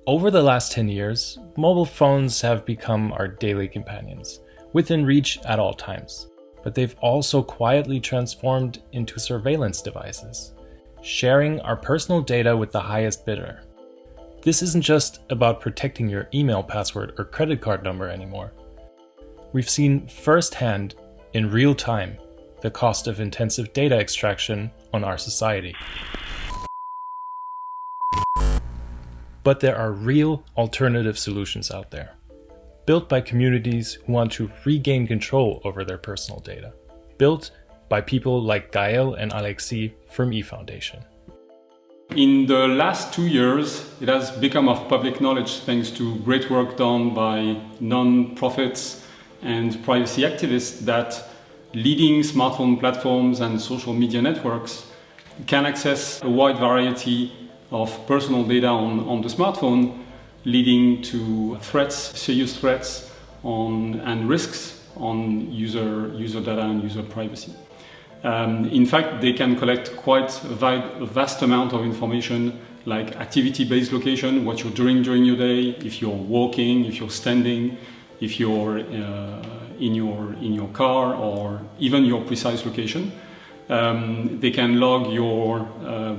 Over the last 10 years, mobile phones have become our daily companions, within reach at all times. But they've also quietly transformed into surveillance devices, sharing our personal data with the highest bidder. This isn't just about protecting your email password or credit card number anymore. We've seen firsthand, in real time, the cost of intensive data extraction on our society. But there are real alternative solutions out there, built by communities who want to regain control over their personal data, built by people like Gael and Alexis from eFoundation. In the last 2 years, it has become of public knowledge thanks to great work done by non-profits and privacy activists that leading smartphone platforms and social media networks can access a wide variety of personal data on the smartphone, leading to threats, serious threats and risks on user data and user privacy. In fact, they can collect quite a vast amount of information, like activity-based location, what you're doing during your day, if you're walking, if you're standing, if you're in your car, or even your precise location. They can log your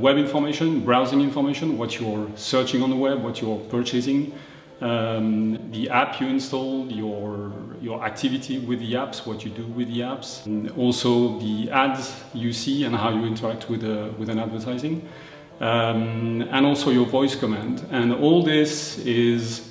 web information, browsing information, what you're searching on the web, what you're purchasing, the app you install, your activity with the apps, what you do with the apps, and also the ads you see and how you interact with an advertising, and also your voice command. And all this is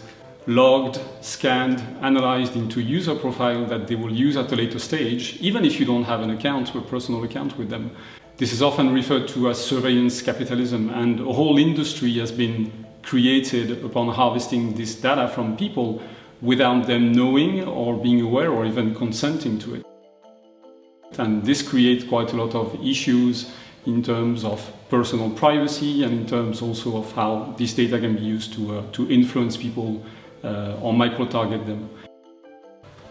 logged, scanned, analyzed into user profile that they will use at a later stage, even if you don't have an account, a personal account with them. This is often referred to as surveillance capitalism, and a whole industry has been created upon harvesting this data from people without them knowing or being aware or even consenting to it. And this creates quite a lot of issues in terms of personal privacy and in terms also of how this data can be used to influence people or micro-target them.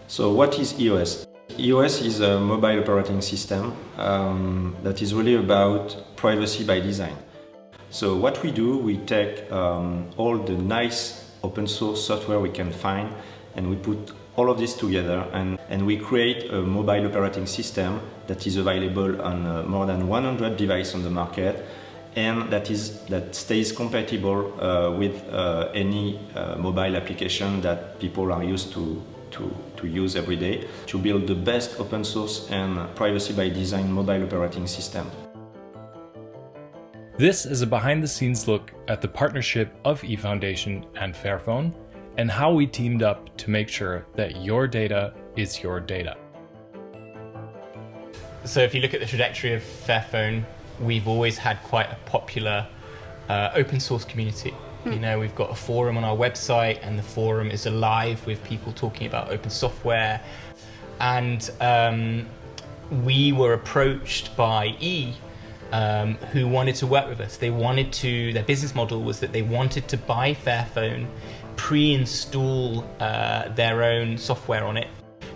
So what is EOS? EOS is a mobile operating system that is really about privacy by design. So what we do, we take all the nice open source software we can find and we put all of this together and we create a mobile operating system that is available on more than 100 devices on the market, and that stays compatible with any mobile application that people are used to use every day, to build the best open source and privacy by design mobile operating system. This is a behind-the-scenes look at the partnership of eFoundation and Fairphone, and how we teamed up to make sure that your data is your data. So if you look at the trajectory of Fairphone, we've always had quite a popular open source community. You know, we've got a forum on our website, and the forum is alive with people talking about open software. And we were approached by who wanted to work with us. Their business model was that they wanted to buy Fairphone, pre-install their own software on it.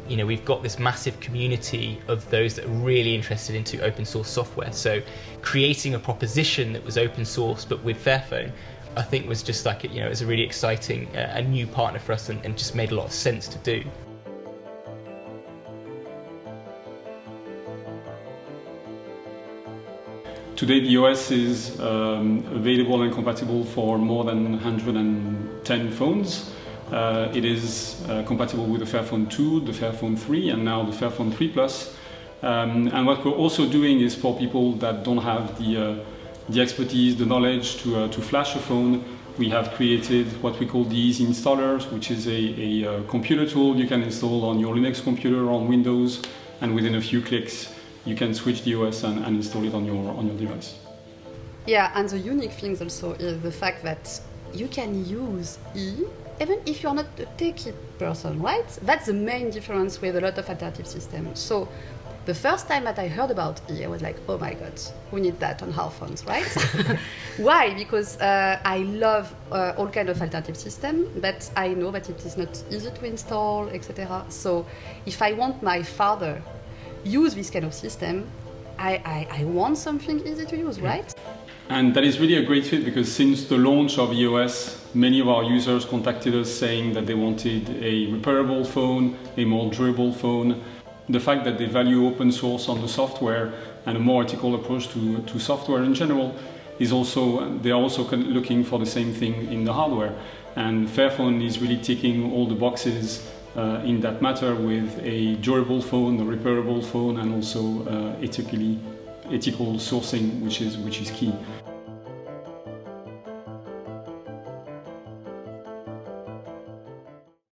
You know, we've got this massive community of those that are really interested into open source software. So creating a proposition that was open source but with Fairphone, I think was just like, you know, it was a really exciting, a new partner for us, and just made a lot of sense to do. Today the OS is available and compatible for more than 110 phones. It is compatible with the Fairphone 2, the Fairphone 3, and now the Fairphone 3 Plus. And what we're also doing is, for people that don't have the expertise, the knowledge to flash a phone, we have created what we call the Easy Installers, which is a computer tool you can install on your Linux computer, on Windows, and within a few clicks you can switch the OS and install it on your device. Yeah, and the unique thing also is the fact that you can use E even if you're not a techie person, right? That's the main difference with a lot of alternative systems. So the first time that I heard about E, I was like, oh my God, we need that on our phones, right? Why? Because I love all kinds of alternative systems, but I know that it is not easy to install, etc. So if I want my father use this kind of system, I want something easy to use, right? And that is really a great fit because since the launch of EOS, many of our users contacted us saying that they wanted a repairable phone, a more durable phone. The fact that they value open source on the software and a more ethical approach to software in general is also, they are also looking for the same thing in the hardware. And Fairphone is really ticking all the boxes in that matter with a durable phone, a repairable phone, and also ethical sourcing, which is key.